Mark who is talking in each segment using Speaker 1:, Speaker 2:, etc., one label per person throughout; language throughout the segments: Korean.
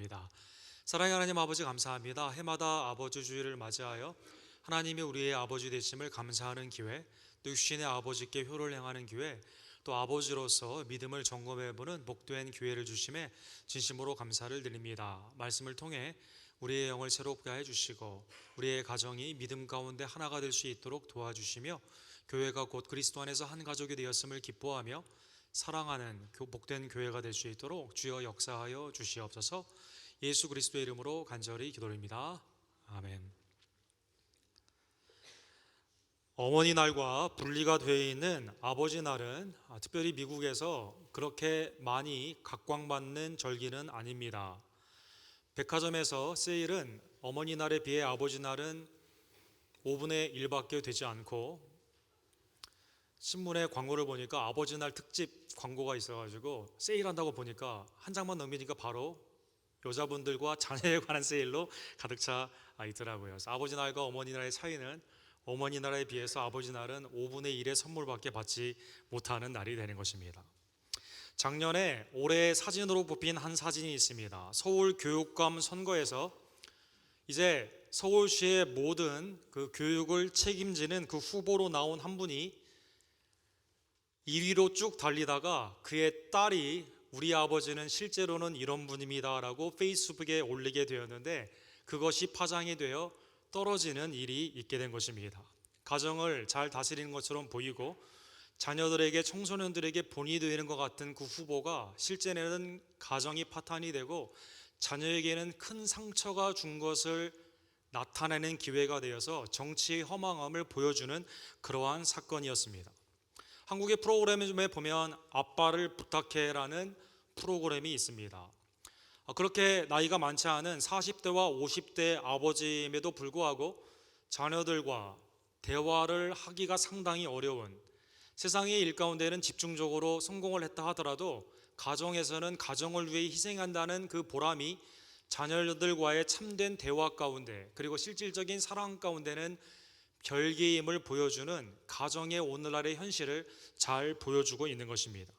Speaker 1: 기도합니다. 사랑의 하나님 아버지 감사합니다. 해마다 아버지 주일을 맞이하여 하나님이 우리의 아버지 되심을 감사하는 기회, 또 육신의 아버지께 효를 행하는 기회, 또 아버지로서 믿음을 점검해보는 복된 기회를 주심에 진심으로 감사를 드립니다. 말씀을 통해 우리의 영을 새롭게 해주시고 우리의 가정이 믿음 가운데 하나가 될 수 있도록 도와주시며 교회가 곧 그리스도 안에서 한 가족이 되었음을 기뻐하며 사랑하는 복된 교회가 될 수 있도록 주여 역사하여 주시옵소서. 예수 그리스도의 이름으로 간절히 기도드립니다. 아멘. 어머니 날과 분리가 되어 있는 아버지 날은 특별히 미국에서 그렇게 많이 각광받는 절기는 아닙니다. 백화점에서 세일은 어머니 날에 비해 아버지 날은 5분의 1밖에 되지 않고, 신문에 광고를 보니까 아버지 날 특집 광고가 있어가지고 세일한다고 보니까 한 장만 넘기니까 바로 여자분들과 자녀에 관한 세일로 가득 차 있더라고요. 그래서 아버지 날과 어머니 날의 차이는 어머니 날에 비해서 아버지 날은 5분의 1의 선물밖에 받지 못하는 날이 되는 것입니다. 작년에 올해의 사진으로 뽑힌 한 사진이 있습니다. 서울 교육감 선거에서 이제 서울시의 모든 그 교육을 책임지는 그 후보로 나온 한 분이 1위로 쭉 달리다가 그의 딸이 우리 아버지는 실제로는 이런 분입니다 라고 페이스북에 올리게 되었는데, 그것이 파장이 되어 떨어지는 일이 있게 된 것입니다. 가정을 잘 다스리는 것처럼 보이고 자녀들에게, 청소년들에게 본이 되는 것 같은 그 후보가 실제는 가정이 파탄이 되고 자녀에게는 큰 상처가 준 것을 나타내는 기회가 되어서 정치의 허망함을 보여주는 그러한 사건이었습니다. 한국의 프로그램에 보면 아빠를 부탁해라는 프로그램이 있습니다. 그렇게 나이가 많지 않은 40대와 50대 아버지임에도 불구하고 자녀들과 대화를 하기가 상당히 어려운, 세상의 일 가운데는 집중적으로 성공을 했다 하더라도 가정에서는 가정을 위해 희생한다는 그 보람이 자녀들과의 참된 대화 가운데, 그리고 실질적인 사랑 가운데는 별개임을 보여주는 가정의 오늘날의 현실을 잘 보여주고 있는 것입니다.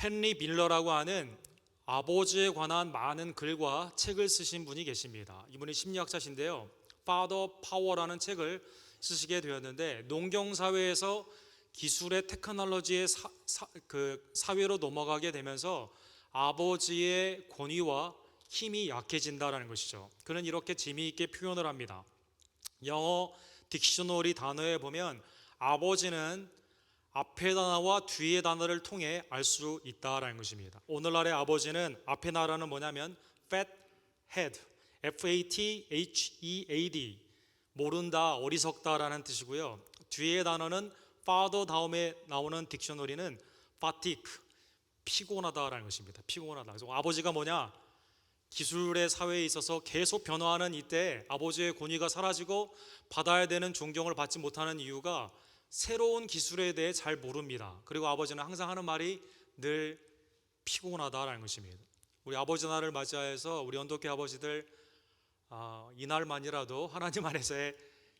Speaker 1: 헨리 밀러라고 하는 아버지에 관한 많은 글과 책을 쓰신 분이 계십니다. 이분이 심리학자신데요, Father Power라는 책을 쓰시게 되었는데, 농경사회에서 기술의 테크놀로지의 사회로 넘어가게 되면서 아버지의 권위와 힘이 약해진다라는 것이죠. 그는 이렇게 재미있게 표현을 합니다. 영어 딕셔너리 단어에 보면 아버지는 앞의 단어와 뒤의 단어를 통해 알 수 있다라는 것입니다. 오늘날의 아버지는 앞의 단어는 뭐냐면 fat head, F-A-T-H-E-A-D, 모른다, 어리석다라는 뜻이고요. 뒤의 단어는 father 다음에 나오는 딕셔너리는 fatigue, 피곤하다라는 것입니다. 피곤하다. 그래서 아버지가 뭐냐? 기술의 사회에 있어서 계속 변화하는 이때 아버지의 권위가 사라지고 받아야 되는 존경을 받지 못하는 이유가 새로운 기술에 대해 잘 모릅니다. 그리고 아버지는 항상 하는 말이 늘 피곤하다라는 것입니다. 우리 아버지 날을 맞이해서 우리 언덕교 아버지들 이날만이라도 하나님 안에서의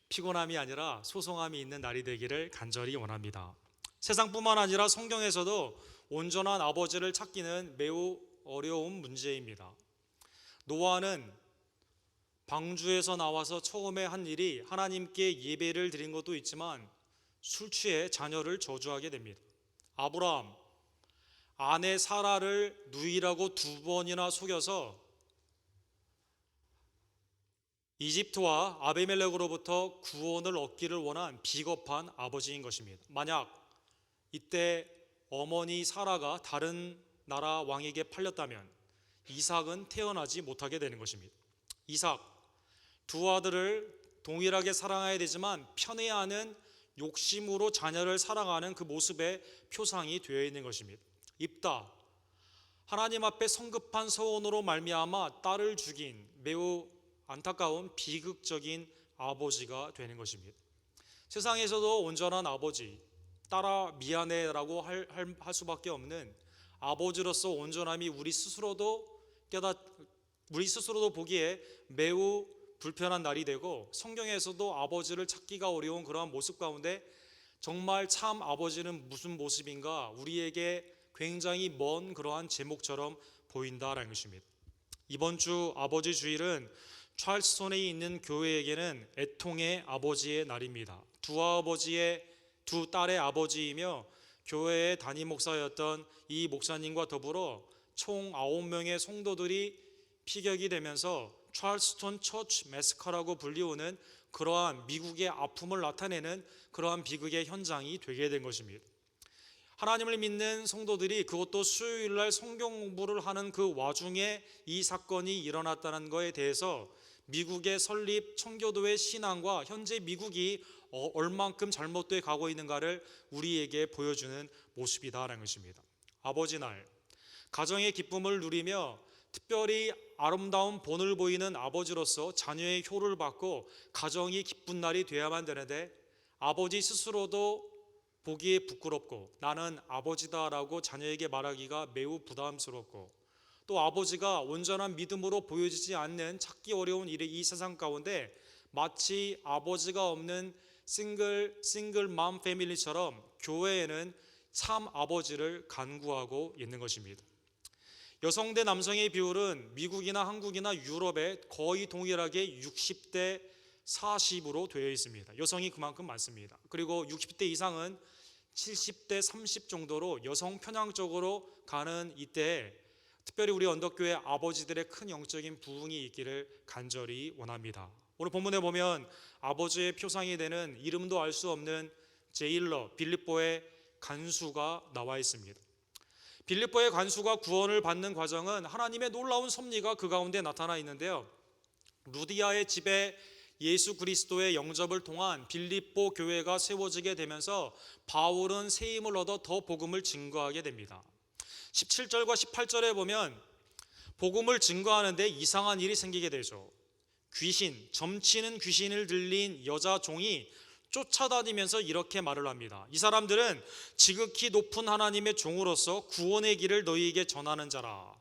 Speaker 1: 피곤함이 아니라 소송함이 있는 날이 되기를 간절히 원합니다. 세상뿐만 아니라 성경에서도 온전한 아버지를 찾기는 매우 어려운 문제입니다. 노아는 방주에서 나와서 처음에 한 일이 하나님께 예배를 드린 것도 있지만 술 취해 자녀를 저주하게 됩니다. 아브라함, 아내 사라를 누이라고 2번이나 속여서 이집트와 아비멜렉으로부터 구원을 얻기를 원한 비겁한 아버지인 것입니다. 만약 이때 어머니 사라가 다른 나라 왕에게 팔렸다면 이삭은 태어나지 못하게 되는 것입니다. 이삭, 두 아들을 동일하게 사랑해야 되지만 편애하는 욕심으로 자녀를 사랑하는 그 모습의 표상이 되어 있는 것입니다. 입다, 하나님 앞에 성급한 서원으로 말미암아 딸을 죽인 매우 안타까운 비극적인 아버지가 되는 것입니다. 세상에서도 온전한 아버지, 딸아 미안해라고 할 수밖에 없는 아버지로서 온전함이 우리 스스로도 보기에 매우 불편한 날이 되고, 성경에서도 아버지를 찾기가 어려운 그러한 모습 가운데 정말 참 아버지는 무슨 모습인가, 우리에게 굉장히 먼 그러한 제목처럼 보인다라는 것입니다. 이번 주 아버지 주일은 찰스톤에 있는 교회에게는 애통의 아버지의 날입니다. 두 딸의 아버지이며 교회의 담임 목사였던 이 목사님과 더불어 총 9명의 성도들이 피격이 되면서 찰스톤 처치 매스커라고 불리우는 그러한 미국의 아픔을 나타내는 그러한 비극의 현장이 되게 된 것입니다. 하나님을 믿는 성도들이 그것도 수요일날 성경 공부를 하는 그 와중에 이 사건이 일어났다는 것에 대해서 미국의 설립 청교도의 신앙과 현재 미국이 얼만큼 잘못돼 가고 있는가를 우리에게 보여주는 모습이다라는 것입니다. 아버지 날, 가정의 기쁨을 누리며 특별히 아름다운 본을 보이는 아버지로서 자녀의 효를 받고 가정이 기쁜 날이 되어야만 되는데, 아버지 스스로도 보기에 부끄럽고 나는 아버지다라고 자녀에게 말하기가 매우 부담스럽고, 또 아버지가 온전한 믿음으로 보여지지 않는 찾기 어려운 이 세상 가운데 마치 아버지가 없는 싱글맘 패밀리처럼 교회에는 참 아버지를 간구하고 있는 것입니다. 여성 대 남성의 비율은 미국이나 한국이나 유럽에 거의 동일하게 60대 40으로 되어 있습니다. 여성이 그만큼 많습니다. 그리고 60대 이상은 70대 30 정도로 여성 편향적으로 가는 이때에 특별히 우리 언덕교회 아버지들의 큰 영적인 부흥이 있기를 간절히 원합니다. 오늘 본문에 보면 아버지의 표상이 되는 이름도 알 수 없는 제일러 빌립보의 간수가 나와 있습니다. 빌립보의 간수가 구원을 받는 과정은 하나님의 놀라운 섭리가 그 가운데 나타나 있는데요. 루디아의 집에 예수 그리스도의 영접을 통한 빌립보 교회가 세워지게 되면서 바울은 새 힘을 얻어 더 복음을 증거하게 됩니다. 17절과 18절에 보면 복음을 증거하는데 이상한 일이 생기게 되죠. 점치는 귀신을 들린 여자 종이 쫓아다니면서 이렇게 말을 합니다. 이 사람들은 지극히 높은 하나님의 종으로서 구원의 길을 너희에게 전하는 자라.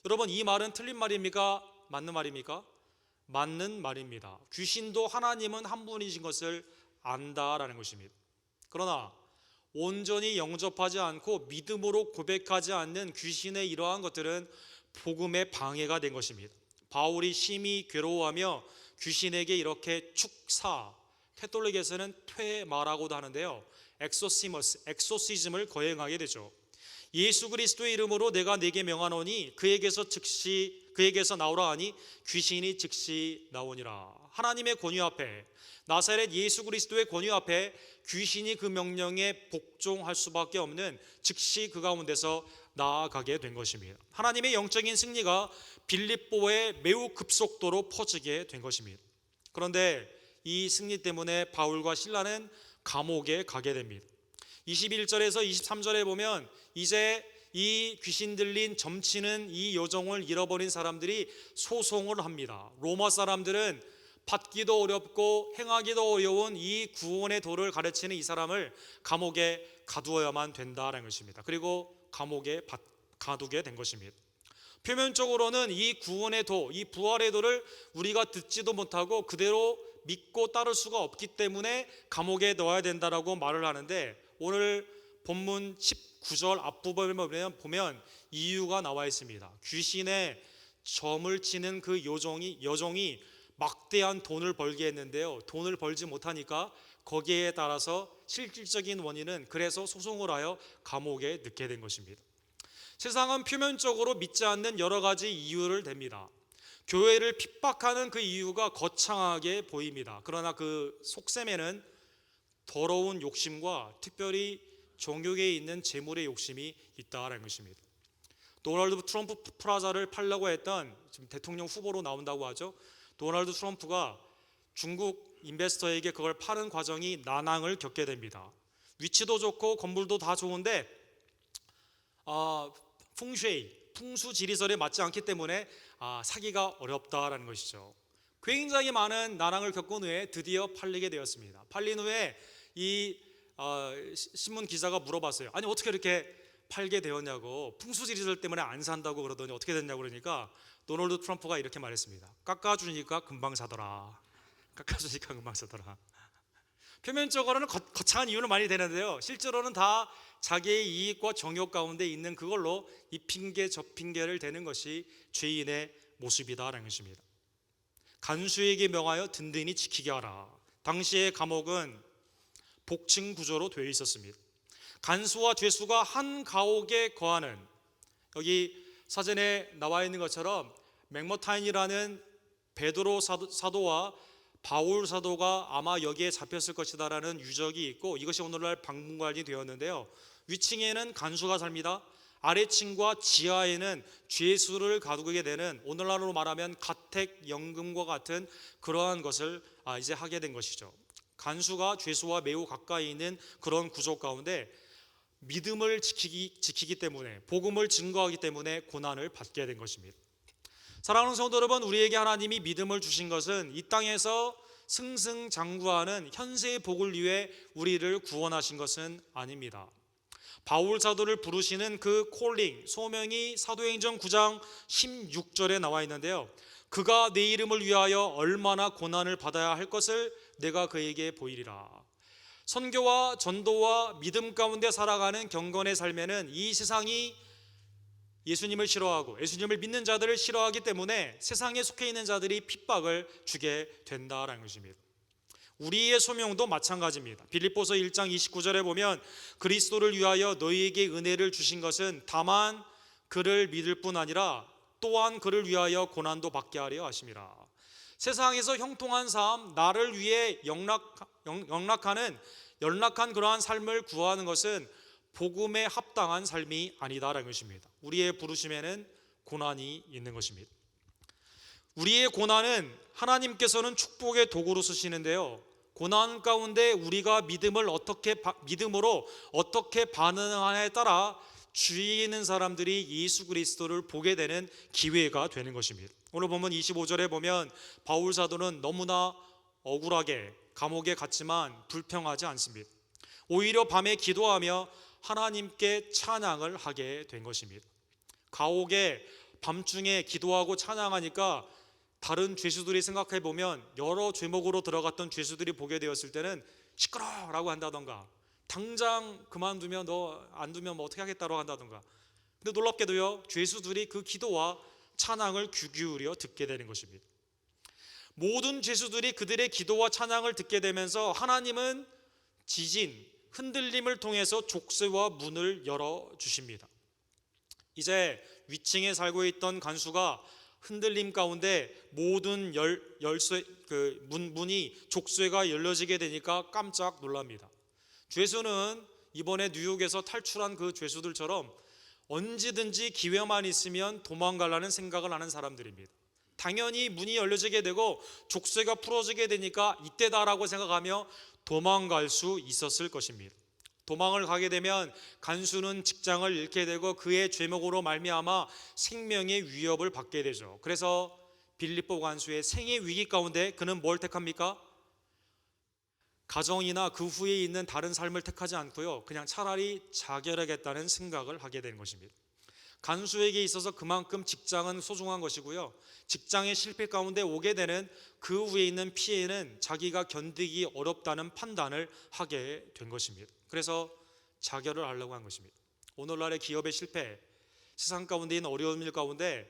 Speaker 1: 여러분, 이 말은 틀린 말입니까? 맞는 말입니까? 맞는 말입니다. 귀신도 하나님은 한 분이신 것을 안다라는 것입니다. 그러나 온전히 영접하지 않고 믿음으로 고백하지 않는 귀신의 이러한 것들은 복음의 방해가 된 것입니다. 바울이 심히 괴로워하며 귀신에게 이렇게 축사, 캐톨릭에서는 퇴마라고도 하는데요, 엑소시즘을 거행하게 되죠. 예수 그리스도의 이름으로 내가 네게 명하노니 그에게서 나오라 하니 귀신이 즉시 나오니라. 하나님의 권위 앞에, 나사렛 예수 그리스도의 권위 앞에 귀신이 그 명령에 복종할 수밖에 없는, 즉시 그 가운데서 나아가게 된 것입니다. 하나님의 영적인 승리가 빌립보에 매우 급속도로 퍼지게 된 것입니다. 그런데 이 승리 때문에 바울과 실라는 감옥에 가게 됩니다. 21절에서 23절에 보면 이제 이 귀신 들린 점치는 이 여종을 잃어버린 사람들이 소송을 합니다. 로마 사람들은 받기도 어렵고 행하기도 어려운 이 구원의 도를 가르치는 이 사람을 감옥에 가두어야만 된다는 것입니다. 그리고 감옥에 가두게 된 것입니다. 표면적으로는 이 구원의 도, 이 부활의 도를 우리가 듣지도 못하고 그대로 믿고 따를 수가 없기 때문에 감옥에 넣어야 된다라고 말을 하는데, 오늘 본문 19절 앞부분을 보면 이유가 나와 있습니다. 귀신의 점을 치는 그 여종이 막대한 돈을 벌게 했는데요, 돈을 벌지 못하니까 거기에 따라서 실질적인 원인은 그래서 소송을 하여 감옥에 넣게 된 것입니다. 세상은 표면적으로 믿지 않는 여러 가지 이유를 댑니다. 교회를 핍박하는 그 이유가 거창하게 보입니다. 그러나 그 속셈에는 더러운 욕심과 특별히 종교계에 있는 재물의 욕심이 있다는 것입니다. 도널드 트럼프 프라자를 팔려고 했던, 지금 대통령 후보로 나온다고 하죠, 도널드 트럼프가 중국 인베스터에게 그걸 파는 과정이 난항을 겪게 됩니다. 위치도 좋고 건물도 다 좋은데 풍수 지리설에 맞지 않기 때문에 사기가 어렵다라는 것이죠. 굉장히 많은 난항을 겪은 후에 드디어 팔리게 되었습니다. 팔린 후에 이 신문 기자가 물어봤어요. 아니 어떻게 이렇게 팔게 되었냐고. 풍수지리설 때문에 안 산다고 그러더니 어떻게 됐냐고 그러니까 도널드 트럼프가 이렇게 말했습니다. 깎아주니까 금방 사더라. 표면적으로는 거창한 이유는 많이 되는데요, 실제로는 다 자기의 이익과 정욕 가운데 있는 그걸로 이 핑계 저 핑계를 대는 것이 죄인의 모습이다라는 것입니다. 간수에게 명하여 든든히 지키게 하라. 당시의 감옥은 복층 구조로 되어 있었습니다. 간수와 죄수가 한 가옥에 거하는, 여기 사전에 나와 있는 것처럼 맥머타인이라는 베드로 사도와 바울 사도가 아마 여기에 잡혔을 것이다라는 유적이 있고, 이것이 오늘날 박물관이 되었는데요, 위층에는 간수가 삽니다. 아래층과 지하에는 죄수를 가두게 되는, 오늘날로 말하면 가택연금과 같은 그러한 것을 이제 하게 된 것이죠. 간수가 죄수와 매우 가까이 있는 그런 구조 가운데 믿음을 지키기 때문에, 복음을 증거하기 때문에 고난을 받게 된 것입니다. 사랑하는 성도 여러분, 우리에게 하나님이 믿음을 주신 것은 이 땅에서 승승장구하는 현세의 복을 위해 우리를 구원하신 것은 아닙니다. 바울 사도를 부르시는 그 콜링, 소명이 사도행전 9장 16절에 나와 있는데요, 그가 내 이름을 위하여 얼마나 고난을 받아야 할 것을 내가 그에게 보이리라. 선교와 전도와 믿음 가운데 살아가는 경건의 삶에는 이 세상이 예수님을 싫어하고 예수님을 믿는 자들을 싫어하기 때문에 세상에 속해 있는 자들이 핍박을 주게 된다라는 것입니다. 우리의 소명도 마찬가지입니다. 빌립보서 1장 29절에 보면 그리스도를 위하여 너희에게 은혜를 주신 것은 다만 그를 믿을 뿐 아니라 또한 그를 위하여 고난도 받게 하려 하심이라. 세상에서 형통한 삶, 나를 위해 연락한 그러한 삶을 구하는 것은 복음에 합당한 삶이 아니다라는 것입니다. 우리의 부르심에는 고난이 있는 것입니다. 우리의 고난은 하나님께서는 축복의 도구로 쓰시는데요, 고난 가운데 우리가 믿음으로 어떻게 반응하냐에 따라 주위에 있는 사람들이 예수 그리스도를 보게 되는 기회가 되는 것입니다. 오늘 보면 25절에 보면 바울 사도는 너무나 억울하게 감옥에 갔지만 불평하지 않습니다. 오히려 밤에 기도하며 하나님께 찬양을 하게 된 것입니다. 감옥에 밤중에 기도하고 찬양하니까 다른 죄수들이 생각해 보면 여러 죄목으로 들어갔던 죄수들이 보게 되었을 때는 시끄러라고 한다던가, 당장 그만두면 너 안 두면 뭐 어떻게 하겠다고 한다던가. 근데 놀랍게도요, 죄수들이 그 기도와 찬양을 귀 기울여 듣게 되는 것입니다. 모든 죄수들이 그들의 기도와 찬양을 듣게 되면서 하나님은 지진, 흔들림을 통해서 족쇄와 문을 열어주십니다. 이제 위층에 살고 있던 간수가 흔들림 가운데 모든 문이 족쇄가 열려지게 되니까 깜짝 놀랍니다. 죄수는 이번에 뉴욕에서 탈출한 그 죄수들처럼 언제든지 기회만 있으면 도망가려는 생각을 하는 사람들입니다. 당연히 문이 열려지게 되고 족쇄가 풀어지게 되니까 이때다라고 생각하며 도망갈 수 있었을 것입니다. 도망을 가게 되면 간수는 직장을 잃게 되고 그의 죄목으로 말미암아 생명의 위협을 받게 되죠. 그래서 빌립보 간수의 생의 위기 가운데 그는 뭘 택합니까? 가정이나 그 후에 있는 다른 삶을 택하지 않고요, 그냥 차라리 자결하겠다는 생각을 하게 되는 것입니다. 간수에게 있어서 그만큼 직장은 소중한 것이고요, 직장의 실패 가운데 오게 되는 그 후에 있는 피해는 자기가 견디기 어렵다는 판단을 하게 된 것입니다. 그래서 자결을 하려고 한 것입니다. 오늘날의 기업의 실패, 세상 가운데 있는 어려운 일 가운데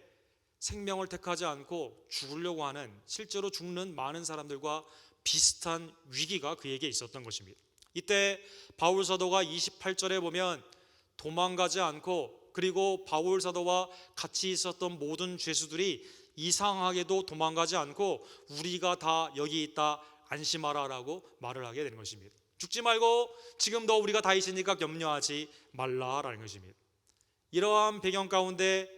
Speaker 1: 생명을 택하지 않고 죽으려고 하는, 실제로 죽는 많은 사람들과 비슷한 위기가 그에게 있었던 것입니다. 이때 바울 사도가 28절에 보면 도망가지 않고, 그리고 바울 사도와 같이 있었던 모든 죄수들이 이상하게도 도망가지 않고 우리가 다 여기 있다 안심하라 라고 말을 하게 되는 것입니다. 죽지 말고 지금도 우리가 다 있으니까 염려하지 말라라는 것입니다. 이러한 배경 가운데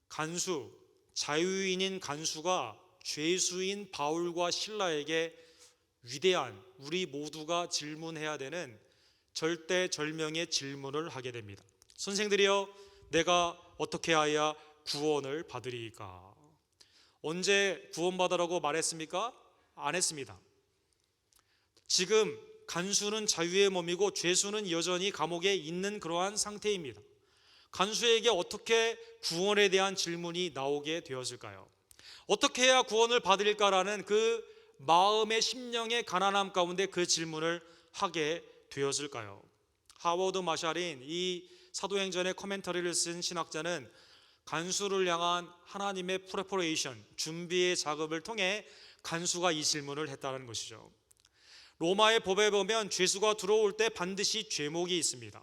Speaker 1: 간수, 자유인인 간수가 죄수인 바울과 실라에게 위대한, 우리 모두가 질문해야 되는 절대절명의 질문을 하게 됩니다. 선생들이여, 내가 어떻게 하여야 구원을 받으리이까? 언제 구원받으라고 말했습니까? 안 했습니다. 지금 간수는 자유의 몸이고 죄수는 여전히 감옥에 있는 그러한 상태입니다. 간수에게 어떻게 구원에 대한 질문이 나오게 되었을까요? 어떻게 해야 구원을 받으릴까라는 그 마음의 심령의 가난함 가운데 그 질문을 하게 되었을까요? 하워드 마샬인 이 사도행전의 코멘터리를 쓴 신학자는 간수를 향한 하나님의 프레퍼레이션, 준비의 작업을 통해 간수가 이 질문을 했다는 것이죠. 로마의 법에 보면 죄수가 들어올 때 반드시 죄목이 있습니다.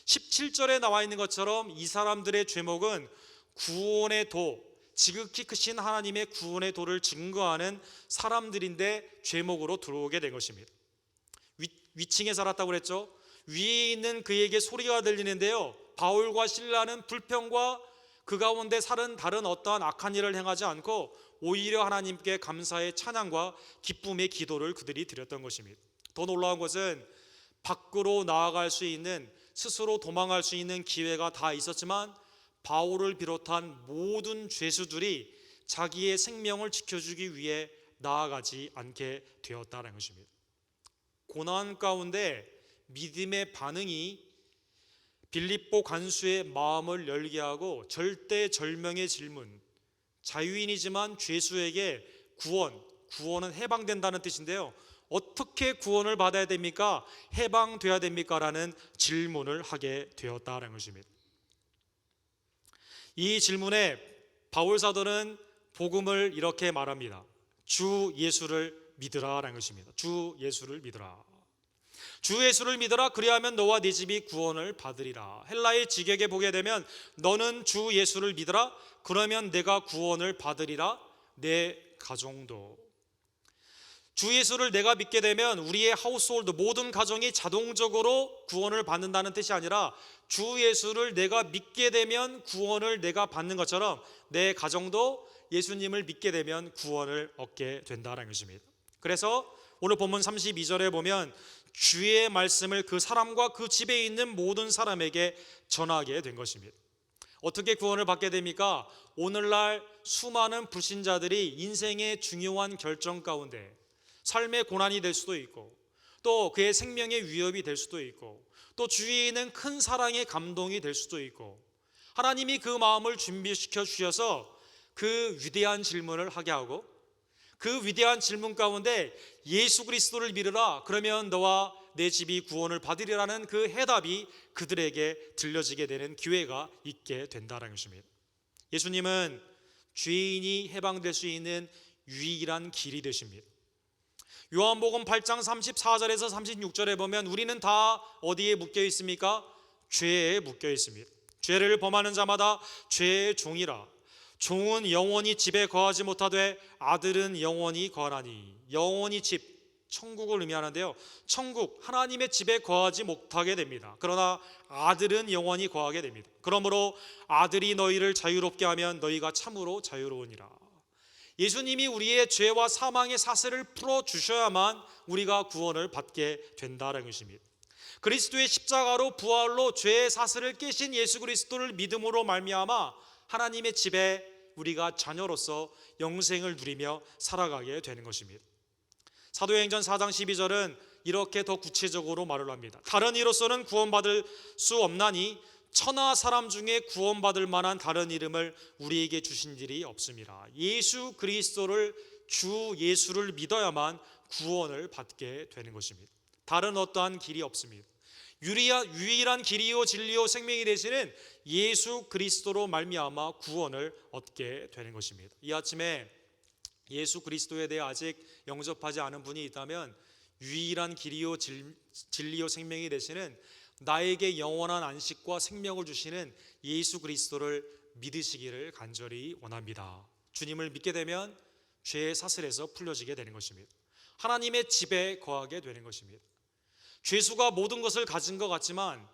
Speaker 1: 17절에 나와 있는 것처럼 이 사람들의 죄목은 구원의 도, 지극히 크신 하나님의 구원의 도를 증거하는 사람들인데 죄목으로 들어오게 된 것입니다. 위층에 살았다고 그랬죠. 위에 있는 그에게 소리가 들리는데요, 바울과 실라는 불평과 그 가운데 다른 어떠한 악한 일을 행하지 않고 오히려 하나님께 감사의 찬양과 기쁨의 기도를 그들이 드렸던 것입니다. 더 놀라운 것은 밖으로 나아갈 수 있는, 스스로 도망갈 수 있는 기회가 다 있었지만 바울을 비롯한 모든 죄수들이 자기의 생명을 지켜주기 위해 나아가지 않게 되었다는 것입니다. 고난 가운데 믿음의 반응이 빌립보 간수의 마음을 열게 하고 절대절명의 질문, 자유인이지만 죄수에게 구원은 해방된다는 뜻인데요, 어떻게 구원을 받아야 됩니까? 해방돼야 됩니까? 라는 질문을 하게 되었다는 것입니다. 이 질문에 바울 사도는 복음을 이렇게 말합니다. 주 예수를 믿으라라는 것입니다. 주 예수를 믿으라. 주 예수를 믿으라. 그리하면 너와 네 집이 구원을 받으리라. 헬라의 직역에 보게 되면 너는 주 예수를 믿으라. 그러면 내가 구원을 받으리라. 내 가정도. 주 예수를 내가 믿게 되면 우리의 하우스홀드, 모든 가정이 자동적으로 구원을 받는다는 뜻이 아니라 주 예수를 내가 믿게 되면 구원을 내가 받는 것처럼 내 가정도 예수님을 믿게 되면 구원을 얻게 된다는 것입니다. 그래서 오늘 본문 32절에 보면 주의 말씀을 그 사람과 그 집에 있는 모든 사람에게 전하게 된 것입니다. 어떻게 구원을 받게 됩니까? 오늘날 수많은 불신자들이 인생의 중요한 결정 가운데 삶의 고난이 될 수도 있고, 또 그의 생명의 위협이 될 수도 있고, 또 주위에 있는 큰 사랑의 감동이 될 수도 있고, 하나님이 그 마음을 준비시켜 주셔서 그 위대한 질문을 하게 하고, 그 위대한 질문 가운데 예수 그리스도를 믿으라. 그러면 너와 내 집이 구원을 받으리라는 그 해답이 그들에게 들려지게 되는 기회가 있게 된다는 것입니다. 예수님은 죄인이 해방될 수 있는 유일한 길이 되십니다. 요한복음 8장 34절에서 36절에 보면 우리는 다 어디에 묶여 있습니까? 죄에 묶여 있습니다. 죄를 범하는 자마다 죄의 종이라. 종은 영원히 집에 거하지 못하되 아들은 영원히 거하나니. 영원히 집, 천국을 의미하는데요, 천국, 하나님의 집에 거하지 못하게 됩니다. 그러나 아들은 영원히 거하게 됩니다. 그러므로 아들이 너희를 자유롭게 하면 너희가 참으로 자유로우니라. 예수님이 우리의 죄와 사망의 사슬을 풀어주셔야만 우리가 구원을 받게 된다는 것입니다. 그리스도의 십자가로 부활로 죄의 사슬을 깨신 예수 그리스도를 믿음으로 말미암아 하나님의 집에 우리가 자녀로서 영생을 누리며 살아가게 되는 것입니다. 사도행전 4장 12절은 이렇게 더 구체적으로 말을 합니다. 다른 이로서는 구원받을 수 없나니 천하 사람 중에 구원받을 만한 다른 이름을 우리에게 주신 일이 없습니다. 예수 그리스도를, 주 예수를 믿어야만 구원을 받게 되는 것입니다. 다른 어떠한 길이 없습니다. 유일한 길이요 진리요 생명이 되시는 예수 그리스도로 말미암아 구원을 얻게 되는 것입니다. 이 아침에 예수 그리스도에 대해 아직 영접하지 않은 분이 있다면 유일한 길이요 진리요 생명이 되시는 나에게 영원한 안식과 생명을 주시는 예수 그리스도를 믿으시기를 간절히 원합니다. 주님을 믿게 되면 죄의 사슬에서 풀려지게 되는 것입니다. 하나님의 집에 거하게 되는 것입니다. 죄수가 모든 것을 가진 것 같지만,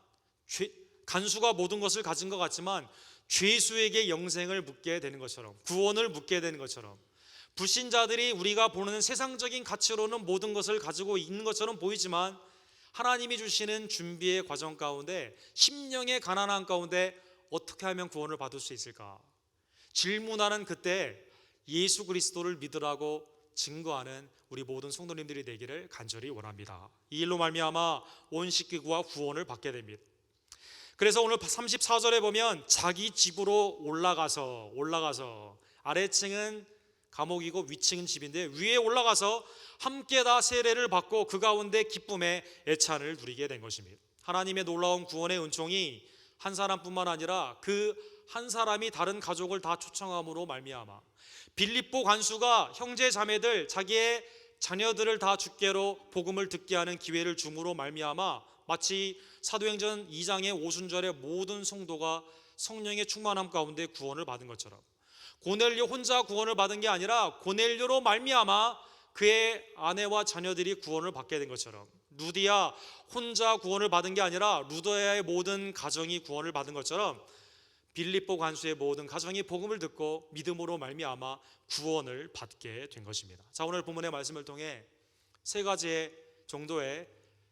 Speaker 1: 간수가 모든 것을 가진 것 같지만 죄수에게 영생을 묻게 되는 것처럼, 구원을 묻게 되는 것처럼, 불신자들이 우리가 보는 세상적인 가치로는 모든 것을 가지고 있는 것처럼 보이지만 하나님이 주시는 준비의 과정 가운데, 심령의 가난한 가운데 어떻게 하면 구원을 받을 수 있을까? 질문하는 그때 예수 그리스도를 믿으라고 증거하는 우리 모든 성도님들이 되기를 간절히 원합니다. 이 일로 말미암아 온 식구가 구원을 받게 됩니다. 그래서 오늘 34절에 보면 자기 집으로 올라가서 아래층은 감옥이고 위층은 집인데 위에 올라가서 함께 다 세례를 받고 그 가운데 기쁨의 애찬을 누리게 된 것입니다. 하나님의 놀라운 구원의 은총이 한 사람뿐만 아니라 그 한 사람이 다른 가족을 다 초청함으로 말미암아 빌립보 관수가 형제 자매들 자기의 자녀들을 다 주께로 복음을 듣게 하는 기회를 줌으로 말미암아 마치 사도행전 2장의 오순절에 모든 성도가 성령의 충만함 가운데 구원을 받은 것처럼 고넬료 혼자 구원을 받은 게 아니라 고넬료로 말미암아 그의 아내와 자녀들이 구원을 받게 된 것처럼 루디아 혼자 구원을 받은 게 아니라 루더야의 모든 가정이 구원을 받은 것처럼 빌립보 관수의 모든 가정이 복음을 듣고 믿음으로 말미암아 구원을 받게 된 것입니다. 자, 오늘 본문의 말씀을 통해 세 가지 정도의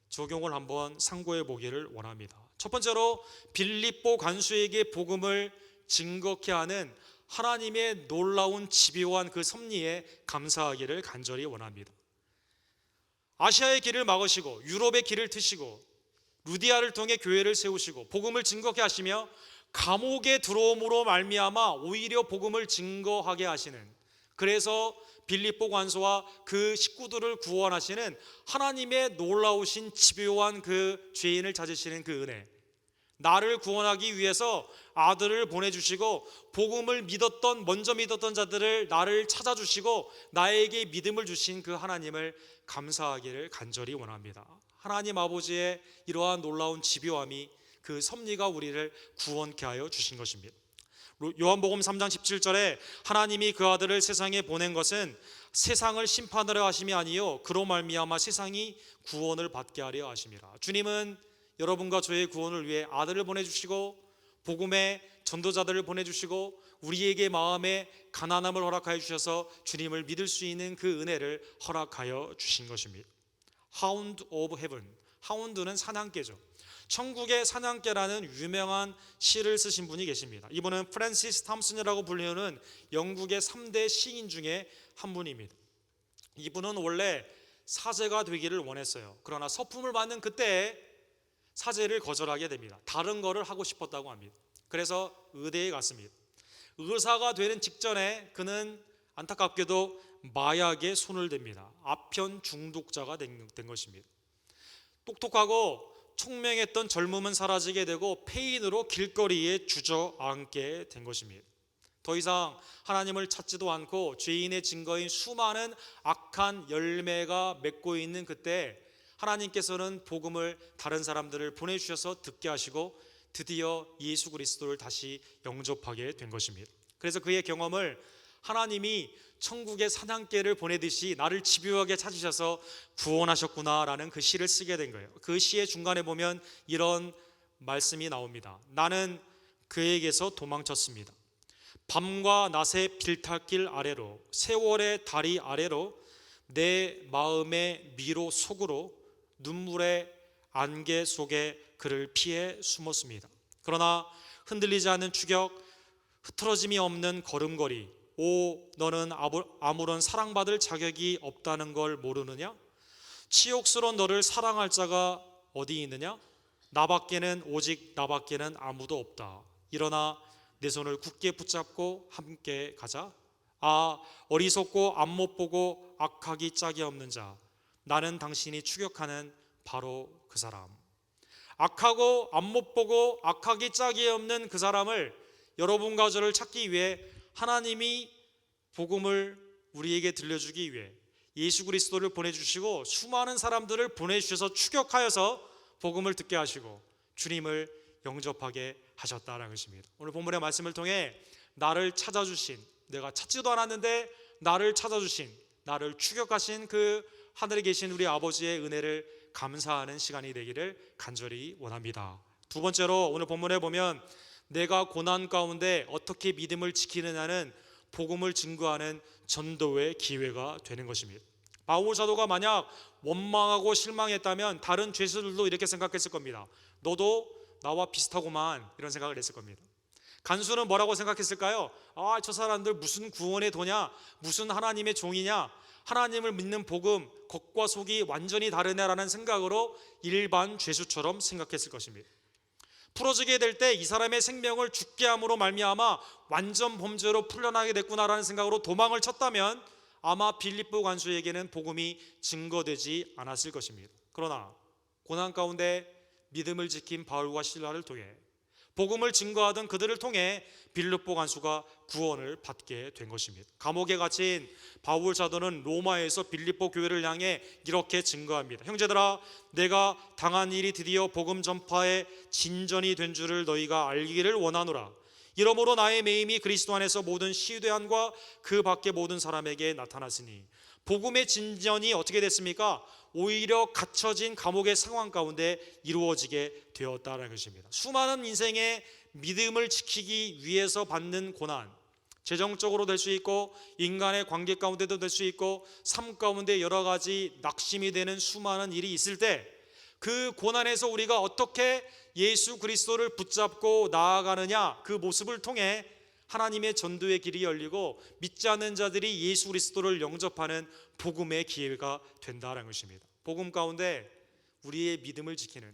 Speaker 1: 적용을 한번 상고해 보기를 원합니다. 첫 번째로 빌립보 관수에게 복음을 증거케 하는 하나님의 놀라운 집요한 그 섭리에 감사하기를 간절히 원합니다. 아시아의 길을 막으시고 유럽의 길을 트시고 루디아를 통해 교회를 세우시고 복음을 증거케 하시며 감옥에 들어옴으로 말미암아 오히려 복음을 증거하게 하시는, 그래서 빌립보 관소와 그 식구들을 구원하시는 하나님의 놀라우신 집요한 그 죄인을 찾으시는 그 은혜, 나를 구원하기 위해서 아들을 보내주시고 복음을 먼저 믿었던 자들을 나를 찾아주시고 나에게 믿음을 주신 그 하나님을 감사하기를 간절히 원합니다. 하나님 아버지의 이러한 놀라운 집요함이 그 섭리가 우리를 구원케 하여 주신 것입니다. 요한복음 3장 17절에 하나님이 그 아들을 세상에 보낸 것은 세상을 심판하려 하심이 아니요 그로 말미암아 세상이 구원을 받게 하려 하심이라. 주님은 여러분과 저의 구원을 위해 아들을 보내주시고 복음의 전도자들을 보내주시고 우리에게 마음의 가난함을 허락하여 주셔서 주님을 믿을 수 있는 그 은혜를 허락하여 주신 것입니다. Hound of Heaven, 하운드는 사냥개죠. 천국의 사냥개라는 유명한 시를 쓰신 분이 계십니다. 이분은 프랜시스 탐슨이라고 불리는 영국의 3대 시인 중에 한 분입니다. 이분은 원래 사제가 되기를 원했어요. 그러나 서품을 받는 그때에 사제를 거절하게 됩니다. 다른 거를 하고 싶었다고 합니다. 그래서 의대에 갔습니다. 의사가 되는 직전에 그는 안타깝게도 마약에 손을 댑니다. 아편 중독자가 된 것입니다. 똑똑하고 총명했던 젊음은 사라지게 되고 폐인으로 길거리에 주저앉게 된 것입니다. 더 이상 하나님을 찾지도 않고 죄인의 증거인 수많은 악한 열매가 맺고 있는 그때 하나님께서는 복음을 다른 사람들을 보내주셔서 듣게 하시고 드디어 예수 그리스도를 다시 영접하게 된 것입니다. 그래서 그의 경험을 하나님이 천국의 사냥개를 보내듯이 나를 집요하게 찾으셔서 구원하셨구나라는 그 시를 쓰게 된 거예요. 그 시의 중간에 보면 이런 말씀이 나옵니다. 나는 그에게서 도망쳤습니다. 밤과 낮의 빌탈길 아래로, 세월의 다리 아래로, 내 마음의 미로 속으로, 눈물의 안개 속에 그를 피해 숨었습니다. 그러나 흔들리지 않는 추격, 흐트러짐이 없는 걸음걸이, 오 너는 아무런 사랑받을 자격이 없다는 걸 모르느냐? 치욕스러운 너를 사랑할 자가 어디 있느냐? 오직 나밖에는 아무도 없다. 일어나 내 손을 굳게 붙잡고 함께 가자. 아 어리석고 앞못 보고 악하기 짝이 없는 자, 나는 당신이 추격하는 바로 그 사람. 악하고 앞못 보고 악하기 짝이 없는 그 사람을, 여러분과 저를 찾기 위해 하나님이 복음을 우리에게 들려주기 위해 예수 그리스도를 보내주시고 수많은 사람들을 보내주셔서 추격하여서 복음을 듣게 하시고 주님을 영접하게 하셨다는 것입니다. 오늘 본문의 말씀을 통해 나를 찾아주신, 내가 찾지도 않았는데 나를 찾아주신, 나를 추격하신 그 하늘에 계신 우리 아버지의 은혜를 감사하는 시간이 되기를 간절히 원합니다. 두 번째로 오늘 본문에 보면 내가 고난 가운데 어떻게 믿음을 지키느냐는 복음을 증거하는 전도의 기회가 되는 것입니다. 바울 사도가 만약 원망하고 실망했다면 다른 죄수들도 이렇게 생각했을 겁니다. 너도 나와 비슷하구만, 이런 생각을 했을 겁니다. 간수는 뭐라고 생각했을까요? 아, 저 사람들 무슨 구원의 도냐, 무슨 하나님의 종이냐, 하나님을 믿는 복음 겉과 속이 완전히 다르네라는 생각으로 일반 죄수처럼 생각했을 것입니다. 풀어지게 될 때 이 사람의 생명을 죽게 함으로 말미암아 완전 범죄로 풀려나게 됐구나라는 생각으로 도망을 쳤다면 아마 빌립보 관수에게는 복음이 증거되지 않았을 것입니다. 그러나 고난 가운데 믿음을 지킨 바울과 실라를 통해 복음을 증거하던 그들을 통해 빌립보 관수가 구원을 받게 된 것입니다. 감옥에 갇힌 바울 사도는 로마에서 빌립보 교회를 향해 이렇게 증거합니다. 형제들아, 내가 당한 일이 드디어 복음 전파의 진전이 된 줄을 너희가 알기를 원하노라. 이러므로 나의 매임이 그리스도 안에서 모든 시대한과 그 밖의 모든 사람에게 나타났으니, 복음의 진전이 어떻게 됐습니까? 오히려 갇혀진 감옥의 상황 가운데 이루어지게 되었다는 것입니다. 수많은 인생의 믿음을 지키기 위해서 받는 고난, 재정적으로 될 수 있고 인간의 관계 가운데도 될 수 있고 삶 가운데 여러 가지 낙심이 되는 수많은 일이 있을 때 그 고난에서 우리가 어떻게 예수 그리스도를 붙잡고 나아가느냐, 그 모습을 통해 하나님의 전도의 길이 열리고 믿지 않는 자들이 예수 그리스도를 영접하는 복음의 기회가 된다는 것입니다. 복음 가운데 우리의 믿음을 지키는,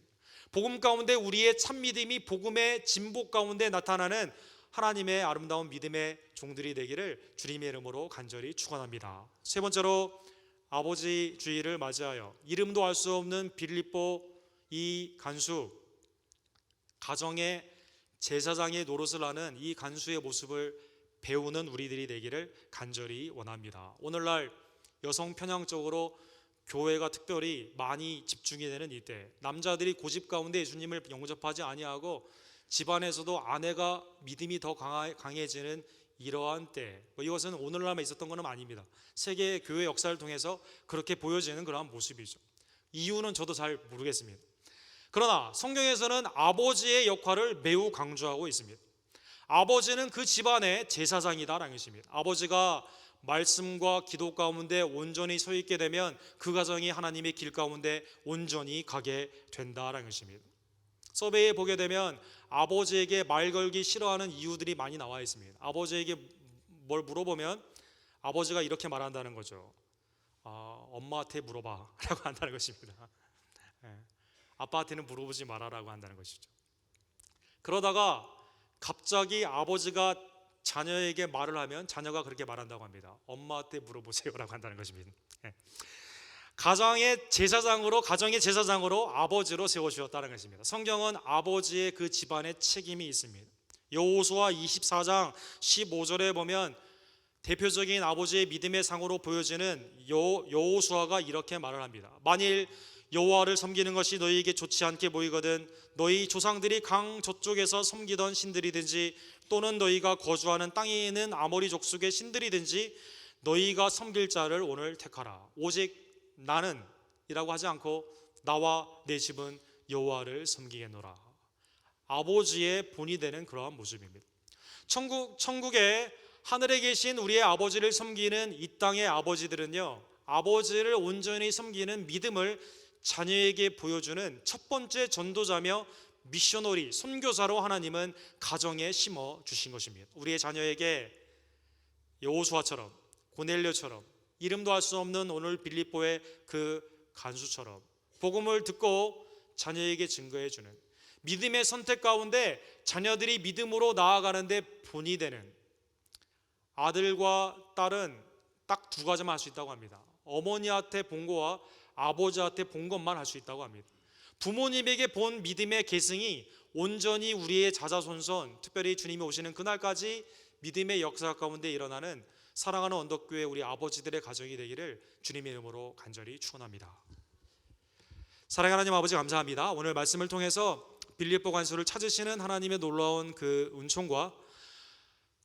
Speaker 1: 복음 가운데 우리의 참 믿음이 복음의 진보 가운데 나타나는 하나님의 아름다운 믿음의 종들이 되기를 주님의 이름으로 간절히 축원합니다. 세 번째로 아버지 주일을 맞이하여 이름도 알 수 없는 빌립보 이 간수, 가정의 제사장의 노릇을 하는 이 간수의 모습을 배우는 우리들이 되기를 간절히 원합니다. 오늘날 여성 편향적으로 교회가 특별히 많이 집중이 되는 이때, 남자들이 고집 가운데 예수님을 영접하지 아니하고 집안에서도 아내가 믿음이 더 강해지는 이러한 때, 이것은 오늘날만 있었던 것은 아닙니다. 세계 교회 역사를 통해서 그렇게 보여지는 그러한 모습이죠. 이유는 저도 잘 모르겠습니다. 그러나 성경에서는 아버지의 역할을 매우 강조하고 있습니다. 아버지는 그 집안의 제사장이다라는 것입니다. 아버지가 말씀과 기도 가운데 온전히 서 있게 되면 그 가정이 하나님의 길 가운데 온전히 가게 된다라는 것입니다. 서베이에 보게 되면 아버지에게 말 걸기 싫어하는 이유들이 많이 나와 있습니다. 아버지에게 뭘 물어보면 아버지가 이렇게 말한다는 거죠. 엄마한테 물어봐 라고 한다는 것입니다. 아빠한테는 물어보지 말아라고 한다는 것이죠. 그러다가 갑자기 아버지가 자녀에게 말을 하면 자녀가 그렇게 말한다고 합니다. 엄마한테 물어보세요 라고 한다는 것입니다. 가정의 제사장으로 아버지로 세워주셨다는 것입니다. 성경은 아버지의 그 집안의 책임이 있습니다. 여호수아 24장 15절에 보면 대표적인 아버지의 믿음의 상으로 보여지는 여호수아가 이렇게 말을 합니다. 만일 여호와를 섬기는 것이 너희에게 좋지 않게 보이거든 너희 조상들이 강 저쪽에서 섬기던 신들이든지 또는 너희가 거주하는 땅에 있는 아모리 족속의 신들이든지 너희가 섬길 자를 오늘 택하라. 오직 나는 이라고 하지 않고 나와 내 집은 여호와를 섬기겠노라. 아버지의 본이 되는 그러한 모습입니다. 천국에 하늘에 계신 우리의 아버지를 섬기는 이 땅의 아버지들은요, 아버지를 온전히 섬기는 믿음을 자녀에게 보여주는 첫 번째 전도자며 미셔너리, 선교사로 하나님은 가정에 심어 주신 것입니다. 우리의 자녀에게 여호수아처럼, 고넬료처럼, 이름도 알 수 없는 오늘 빌립보의 그 간수처럼 복음을 듣고 자녀에게 증거해 주는 믿음의 선택 가운데 자녀들이 믿음으로 나아가는데 본이 되는 아들과 딸은 딱 두 가지만 할 수 있다고 합니다. 어머니한테 본 거와 아버지한테 본 것만 할 수 있다고 합니다. 부모님에게 본 믿음의 계승이 온전히 우리의 자자손손, 특별히 주님이 오시는 그날까지 믿음의 역사 가운데 일어나는 사랑하는 언덕교회 우리 아버지들의 가정이 되기를 주님의 이름으로 간절히 축원합니다. 사랑하는 하나님 아버지 감사합니다. 오늘 말씀을 통해서 빌립보 간수를 찾으시는 하나님의 놀라운 그 은총과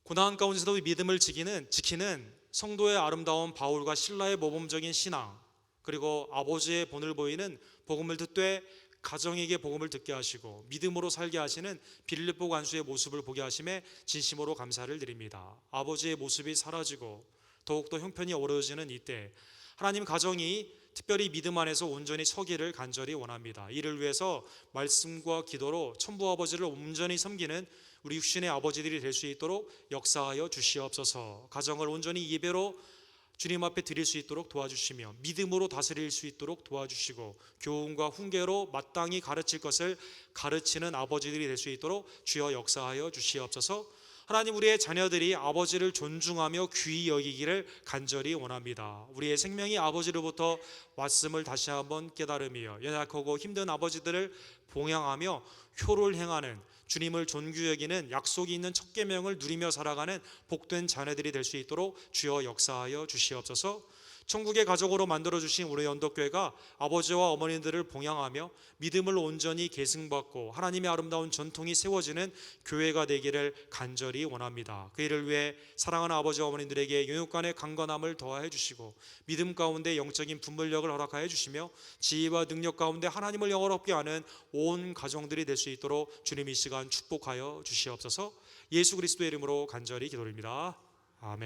Speaker 1: 고난 가운데서도 믿음을 지키는 성도의 아름다운 바울과 실라의 모범적인 신앙, 그리고 아버지의 본을 보이는 복음을 듣되 가정에게 복음을 듣게 하시고 믿음으로 살게 하시는 빌립보 간수의 모습을 보게 하심에 진심으로 감사를 드립니다. 아버지의 모습이 사라지고 더욱더 형편이 어려워지는 이때 하나님 가정이 특별히 믿음 안에서 온전히 서기를 간절히 원합니다. 이를 위해서 말씀과 기도로 천부 아버지를 온전히 섬기는 우리 육신의 아버지들이 될 수 있도록 역사하여 주시옵소서. 가정을 온전히 예배로 주님 앞에 드릴 수 있도록 도와주시며 믿음으로 다스릴 수 있도록 도와주시고 교훈과 훈계로 마땅히 가르칠 것을 가르치는 아버지들이 될 수 있도록 주여 역사하여 주시옵소서. 하나님, 우리의 자녀들이 아버지를 존중하며 귀히 여기기를 간절히 원합니다. 우리의 생명이 아버지로부터 왔음을 다시 한번 깨달으며 연약하고 힘든 아버지들을 봉양하며 효를 행하는, 주님을 존귀 여기는, 약속이 있는 첫 계명을 누리며 살아가는 복된 자녀들이 될 수 있도록 주여 역사하여 주시옵소서. 천국의 가족으로 만들어주신 우리 언덕교회가 아버지와 어머니들을 봉양하며 믿음을 온전히 계승받고 하나님의 아름다운 전통이 세워지는 교회가 되기를 간절히 원합니다. 그 일을 위해 사랑하는 아버지 어머니들에게 영육간의 강건함을 더하여 주시고 믿음 가운데 영적인 분별력을 허락하여 주시며 지혜와 능력 가운데 하나님을 영화롭게 하는 온 가정들이 될 수 있도록 주님 이 시간 축복하여 주시옵소서. 예수 그리스도의 이름으로 간절히 기도드립니다. 아멘.